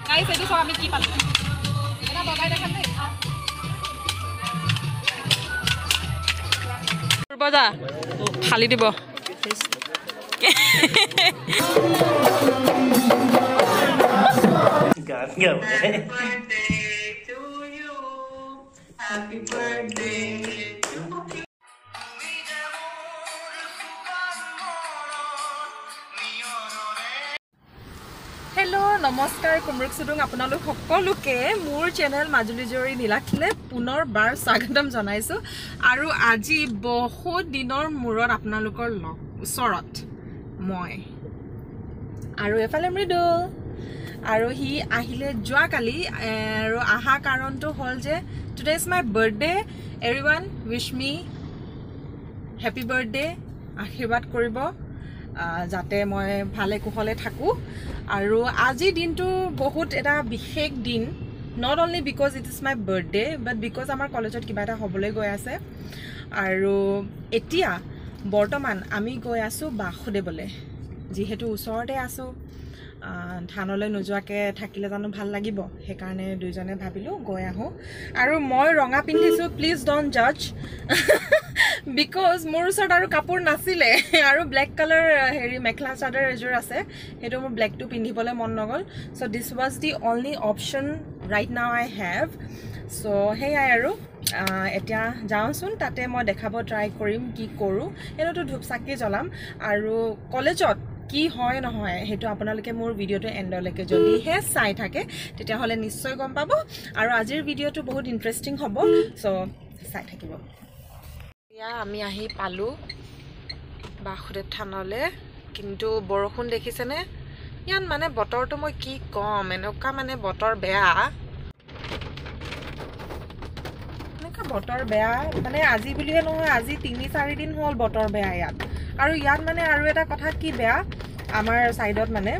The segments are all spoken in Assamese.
গাইস এইটো সব আমি কি পালো এটা বগাই দেখাম দেই বজা খালি দিব গান গাবে Happy birthday to you. Hello नमस्कार कुमरुक सुदुং আপোনালোক সকলোকে মোৰ চেনেল মাজুলী জৰি নীলাক্ষীলে পুনৰবাৰ স্বাগতম জনাইছো আৰু আজি বহুত দিনৰ মূৰত আপোনালোকৰ ওচৰত মই আৰু এফালে মৃদুল আৰু হি আহিলে যোৱা কালি আৰু আহা কাৰণটো হল যে today is my birthday everyone wish me happy birthday আশীৰ্বাদ কৰিব যাতে মই ভালে কুশলে থাকো আৰু আজি দিনটো বহুত এটা বিশেষ দিন not only because it is my birthday but because আমাৰ কলেজত কিবা এটা হ'বলৈ গৈ আছে আৰু এতিয়া বৰ্তমান আমি গৈ আছো বাসুদেৱলে যিহেতু ওচৰতে আছো ধানলৈ নোযোৱাকে থাকিলে জানো ভাল লাগিব হে কাৰণে দুইজনে ভাবিলো গৈ আহো আৰু মই ৰঙা পিন্ধিছো প্লিজ ডোন্ট জাজ because মোৰ ওচৰত আৰু কাপোৰ নাছিলে আৰু ব্ল্যাক কালাৰ হেৰি মেখলা চাদৰ এজোৰ আছে হেটো মোৰ ব্ল্যাক টু পিন্ধিবলৈ মন নগল so this was the only option right now I have so hey আৰু এতিয়া যাওঁচোন তাতে মই দেখাব ট্ৰাই কৰিম কি কৰো এনেটো ধূপ চাকি জ্বলাম আৰু কলেজত কি হয় নহয় হেতু আপোনালোকে মোৰ ভিডিওটো এন্ডলৈকে যদি হে চাই থাকে তেতিয়া হলে নিশ্চয় গম পাব আৰু আজিৰ ভিডিওটো বহুত ইন্টাৰেষ্টিং হ'ব সো চাই থাকিব ইয়া আমি আহি পালো বাসুদেৱ থানলে কিন্তু বৰষুণ দেখিছেনে ইয়ান মানে বতৰটো মই কি কম এনেকা মানে বতৰ বেয়া এনেকা বতৰ বেয়া মানে আজি বুলিয়ে নহয় আজি 3-4 দিন হ'ল বতৰ বেয়া ইয়াত আৰু ইয়াত মানে আৰু এটা কথা কি বেয়া আমাৰ সাইডত মানে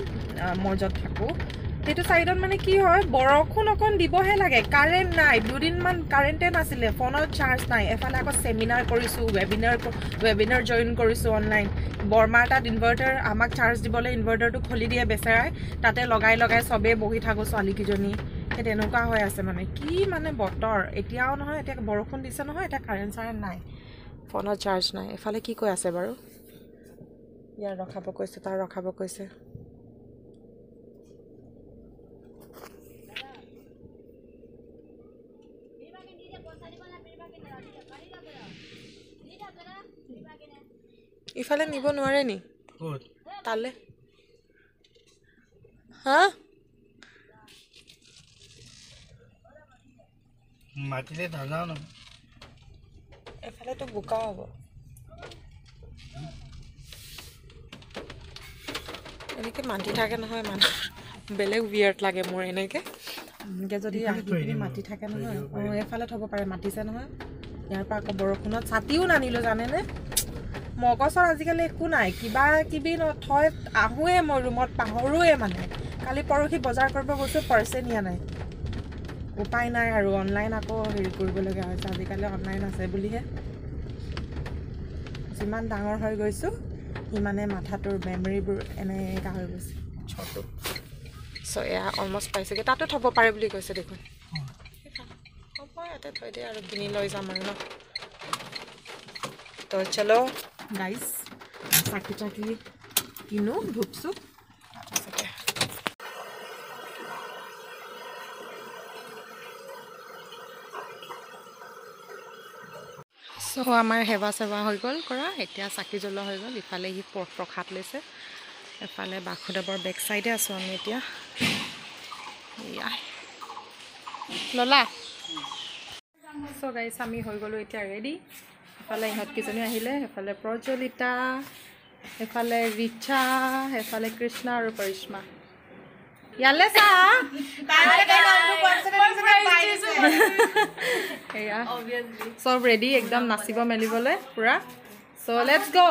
মই যত থাকো হেতু সাইডত মানে কি হয় বৰষুণ অকন দিবহে লাগে কাৰেন্ট নাই দুদিন মান কাৰেন্টে নাছিলে ফোনত চাৰ্জ নাই এফালে আকৌ সেমিনাৰ কৰিছো ৱেবিনাৰ জয়েন কৰিছো অনলাইন বৰমাটা ইনভাৰ্টাৰ আমাক চাৰ্জ দিবলৈ ইনভাৰ্টাৰটো খুলি দিয়ে বেচাৰাই তাতে লগাই সবে বহি থাকো ছোৱালী কিজনী হে তেনেকুৱা হৈ আছে মানে কি মানে বতৰ এতিয়াও নহয় এতিয়া বৰষুণ দিছে নহয় এটা কাৰেন্ট নাই ফোনত চাৰ্জ নাই এফালে কি কৈ আছে বাৰু ইয়াৰ ৰখাব কৈছে তাৰ ৰখাব কৈছে ইফালে নিব নোৱাৰে নি ক'ত তালে হা মাটিলে ধানাও ন এফালে তো বোকা হ'ব এনেকে মাটি থাকে নহয় মানে বেলেগ উইয়াৰ্ড লাগে মোৰ এনেকে যদি মাটি থাকে নহয় এফালে থব পাৰে মাটিছে নহয় ইয়াৰ পৰা আকৌ বৰষুণত ছাতিও নানিলো জানেনে মগজৰ আজিকালি একো নাই কিবা কিবি নথয় আহুৱে মই ৰুমত পাহৰুৱে মানে কালি পৰহি বজাৰ কৰিব গৈছো পাৰ্চে নিয়া নাই উপায় নাই আৰু অনলাইন আকৌ হেৰি কৰিব লগা হৈছে আজিকালি অনলাইন আছে বুলিহে যিমান ডাঙৰ হৈ গৈছো ইমানে মাথাটোৰ মেমৰিবোৰ এনেকা হৈ গৈছে ছোটো সো এয়া অলমোস্ট পাইছেগে তাতে থব পাৰে বুলি কৈছে দেখোন হ'ব ইয়াতে থৈ দে আৰু কিনি লৈ যাম আৰু ন তো চলো গাইস চাকি চাকি কিনো ধুপসু সো আমাৰ হেবা সেৱা হৈ গল কৰা এতিয়া চাকি জ্বলা হৈ গল ইফালে হি প্ৰসাদ লৈছে এফালে বাসুদেৱৰ বেক সাইডে আছো আমি এতিয়া ললা সো গাইস আমি হৈ গলো এতিয়া ৰেডি এফালে ইহঁত কিজনী আহিলে এফালে প্ৰজ্বলিতা এফালে ৰিচা এফালে কৃষ্ণা আৰু পৰিশ্মা ইয়ালে সা সব ৰেডি একদম নাচিব মেলিবলৈ পুৰা সো লেটস গো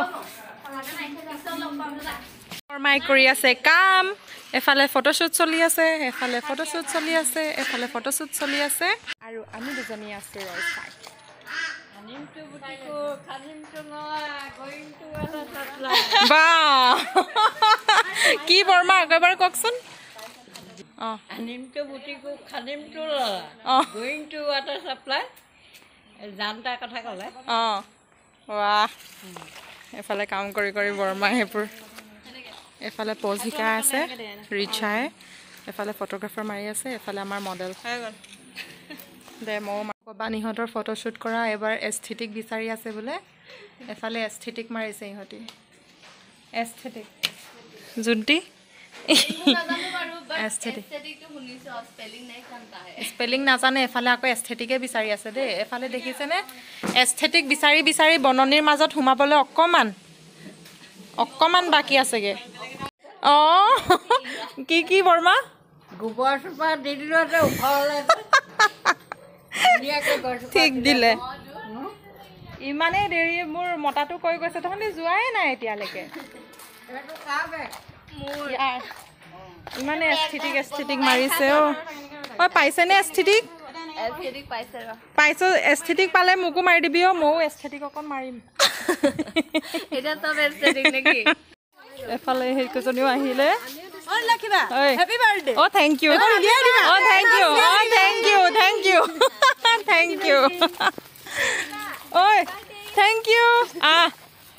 ফৰমাই কৰি আছে কাম এফালে ফটোশুট চলি আছে এফালে ফটোশুট চলি আছে এফালে ফটোশুট চলি আছে আৰু আমি দুজনী আছো ৰয়সাই কি বৰ্মা একেবাৰে কওকচোন Animto butiku khanimto going to water supply janta kotha kole বাহ এফালে কাম কৰি কৰি বৰ্মা সেইবোৰ এফালে পজ শিকাই আছে ৰিচাই এফালে ফটোগ্ৰাফাৰ মাৰি আছে এফালে আমাৰ মডেল দে মৌ বানিহঁতৰ ফটোশ্বুট কৰা এবাৰ এস্থেটিক বিচাৰি আছে বোলে এফালে এস্থেটিক মাৰিছে ইহঁতি এস্থেটিক জুন্টি স্পেলিং নাজানে এফালে আকৌ এস্থেটিকে বিচাৰি আছে দেই এফালে দেখিছেনে এস্থেটিক বিচাৰি বিচাৰি বননিৰ মাজত সোমাবলৈ অকমান বাকী আছেগে কি কি বৰ্মা গোবৰ সোপা দি দিলোতে উফালে ঠিক দিলে ইমানেই দেৰি মোৰ মতাটো কৈ গৈছে তহঁতি যোৱাই নাই এতিয়ালৈকে ইমানে এস্থেটিক মাৰিছে পাইছেনে এস্থেটিক পাইছো এস্থেটিক পালে মোকো মাৰি দিবি ময়ো এস্থেটিক অকণ মাৰিম এফালে সেইকেইজনীও আহিলে থেংক ইউ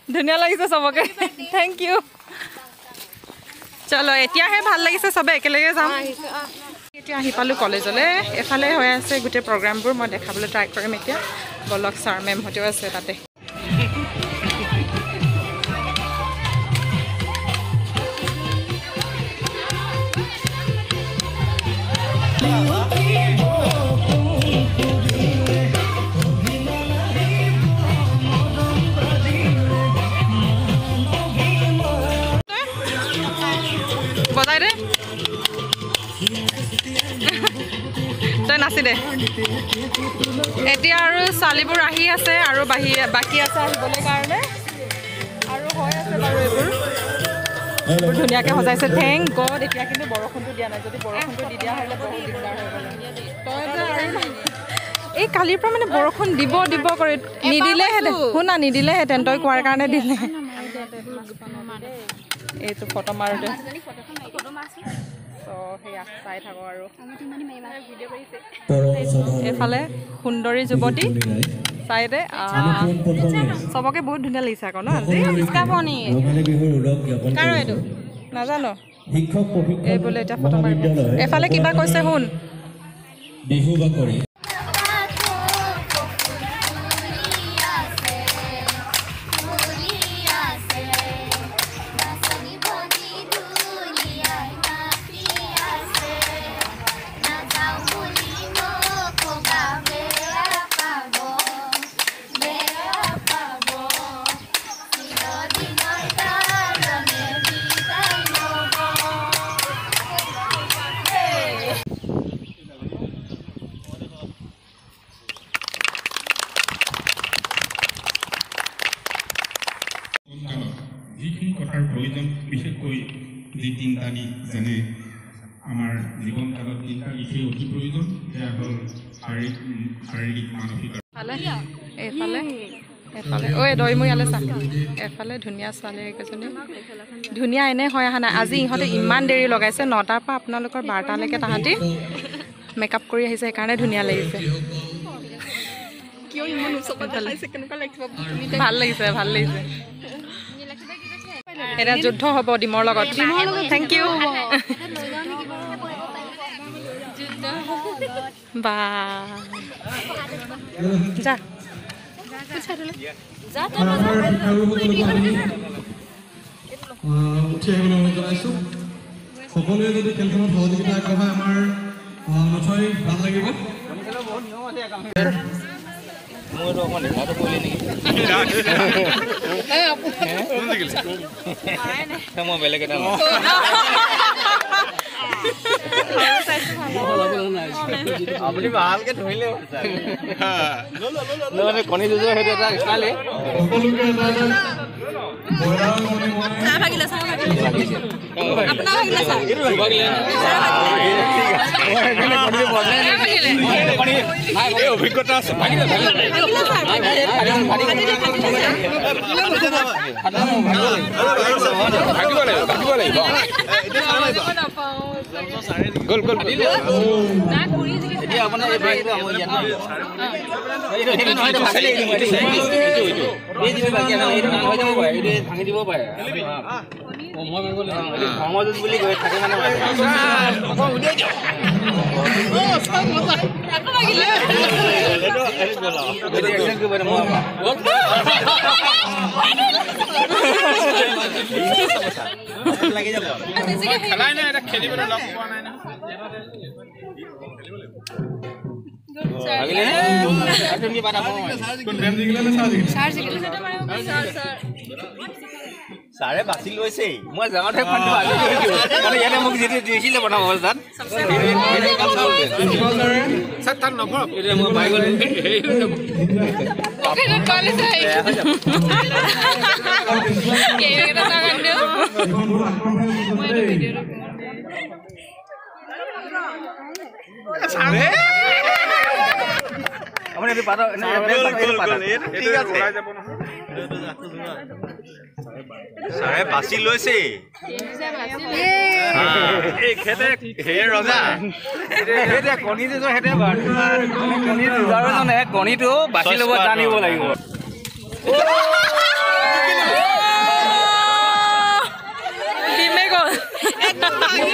ধুনীয়া লাগিছে চবকে থেংক ইউ চলো এতিয়াহে ভাল লাগিছে চবে একেলগে যাম এতিয়া আহি পালোঁ কলেজলৈ এফালে হৈ আছে গোটেই প্ৰগ্ৰামবোৰ মই দেখাবলৈ ট্ৰাই কৰিম এতিয়া বলক ছাৰ মেমহঁতেও আছে তাতে বজাই দে তই নাচি দে এতিয়া আৰু ছোৱালীবোৰ আহি আছে আৰু বাকী আছে আহিবলৈ কাৰণে আৰু হৈ আছে বাৰু এইবোৰ ধুনীয়াকৈ সজাইছে থেংক গড এতিয়া কিন্তু বৰষুণটো দিয়া নাই যদি বৰষুণটো দি দিয়া হ'লে বহুত দিগদাৰ হৈ গ'ল এই কালিৰ পৰা মানে বৰষুণ দিব কৰি নিদিলেহেঁতেন শুনা নিদিলেহেঁতেন তই কোৱাৰ কাৰণে দিলে এইটো ফটো মাৰোঁতে সেয়া চাই থাকো আৰু এইফালে সুন্দৰী যুৱতী চাই দে চবকে বহুত ধুনীয়া লাগিছে আকৌ ন এইটো নাজানো এই বোলে এতিয়া ফটো মাৰিব এফালে কিবা কৈছে শুন যিখিনি কথাৰ প্ৰয়োজন বিশেষকৈ যি তিনিটা দিশ যেনে আমাৰ জীৱনকালত তিনিটা দিশেই অতি প্ৰয়োজন সেয়া হ'ল শাৰীৰিক মানসিক এফালে ঐ দৈ মই ইয়ালৈ চা এফালে ধুনীয়া ছোৱালী কেইজনী ধুনীয়া এনে হৈ অহা নাই আজি ইহঁতে ইমান দেৰি লগাইছে 9টাৰ পৰা আপোনালোকৰ 12টালৈকে তাহাঁতি মেকআপ কৰি আহিছে সেইকাৰণে ধুনীয়া লাগিছে ভাল লাগিছে এটা যুদ্ধ হ'ব ডিমৰ লগত থেংক ইউ বা যা সকলোৱে যদি খেলখনত সহযোগিতা আগবঢ়ায় আমাৰ নথৈ ভাল লাগিব মই বেলেগ এটা আপুনি ভালকে ধৰিলে কণী যুঁজৰ সেইটো এটা বয়লাৰ মনে মনে চাহ ভাগিলে আপোনাৰ ভাগিলে চাহ অভিজ্ঞতা আছে গ'ল গ'ল এতিয়া আপোনাৰ এই বেগটো আমাৰ ইয়াত নাই এইটো নহয় তো খালি এইটো এই যিটো বাকি আছে এইটো নাম হৈ যাব পাৰে এইটো ভাঙি দিব পাৰে মই মাৰিব লাগিব সমাজত বুলি কৈ থাকে মানে আকৌ উলিয়াই দিওঁ আকৌ লাগিলে এইটো এক্সন কৰিব পাৰে মই লাগি যাব খেলাই নাই এটা খেলিবলৈ লগ পোৱা নাই না আগিলে তুমি পাতা কোন বেম জিকিলে না সাৰ জিকিলে সাৰে বাছি লৈছে মই জামাতে ফোনটো আজি কৰিছো মানে ইয়াতে মোক যেতে দিছিলে প্ৰথম অৱস্থাত স্যাৰ তাৰ নম্বৰ এটা মই পাই গ'ল ওকে কল চাই কেনেটা জাগান দিও মই ভিডিও সাৰে আপুনি এটো পাতা ঠিক আছে সাৰে বাছি লৈছে এই খেতে হে ৰজা হেতে কণী যে হেতে কণী দুজাৰজনে কণীটো বাছি ল'ব জানিব লাগিব ডিমে গ'ল একদম ভাগি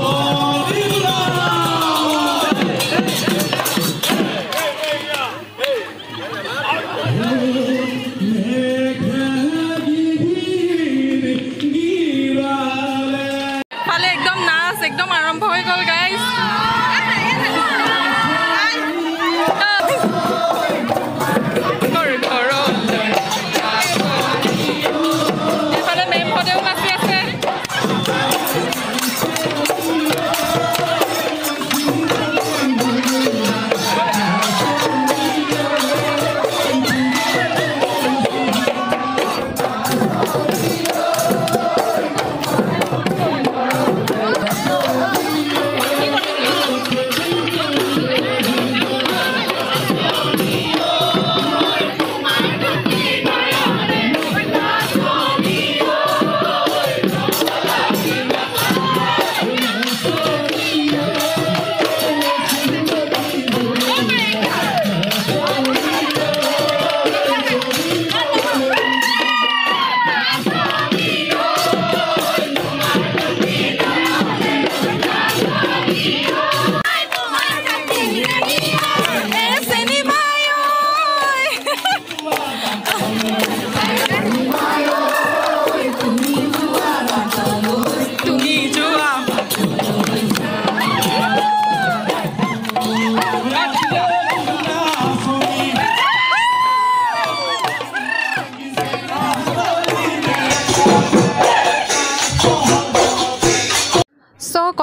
Oh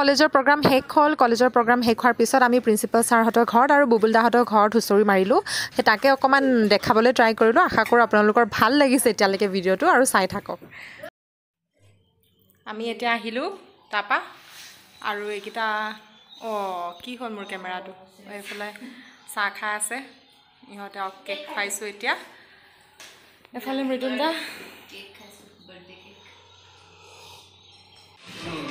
কলেজৰ প্ৰগ্ৰাম শেষ হ'ল কলেজৰ প্ৰগ্ৰাম শেষ হোৱাৰ পিছত আমি প্ৰিন্সিপাল ছাৰহঁতৰ ঘৰত আৰু বুবুল দাহঁতৰ ঘৰত হুঁচৰি মাৰিলোঁ সেই তাকে অকণমান দেখাবলৈ ট্ৰাই কৰিলোঁ আশা কৰোঁ আপোনালোকৰ ভাল লাগিছে এতিয়ালৈকে ভিডিঅ'টো আৰু চাই থাকক আমি এতিয়া আহিলোঁ তাৰপা আৰু এইকেইটা কি হ'ল মোৰ কেমেৰাটো এইফালে চাহ খাই আছে ইহঁতে কেক খাইছোঁ এতিয়া এফালে মৃদুলদা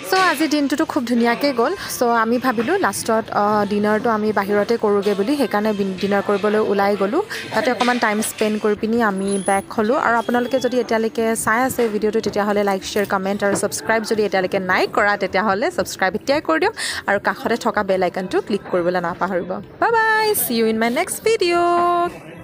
চ' আজি দিনটোতো খুব ধুনীয়াকৈ গ'ল চ' আমি ভাবিলোঁ লাষ্টত ডিনাৰটো আমি বাহিৰতে কৰোঁগৈ বুলি সেইকাৰণে ডিনাৰ কৰিবলৈ ওলাই গ'লোঁ তাতে অকণমান টাইম স্পেণ্ড কৰি পিনি আমি বেক হ'লোঁ আৰু আপোনালোকে যদি এতিয়ালৈকে চাই আছে ভিডিঅ'টো তেতিয়াহ'লে লাইক শ্বেয়াৰ কমেণ্ট আৰু ছাবস্ক্ৰাইব যদি এতিয়ালৈকে নাই কৰা তেতিয়াহ'লে ছাবস্ক্ৰাইব এতিয়াই কৰি দিয়ক আৰু কাষতে থকা বেল আইকনটো ক্লিক কৰিবলৈ নাপাহৰিব bye bye see you in my next video'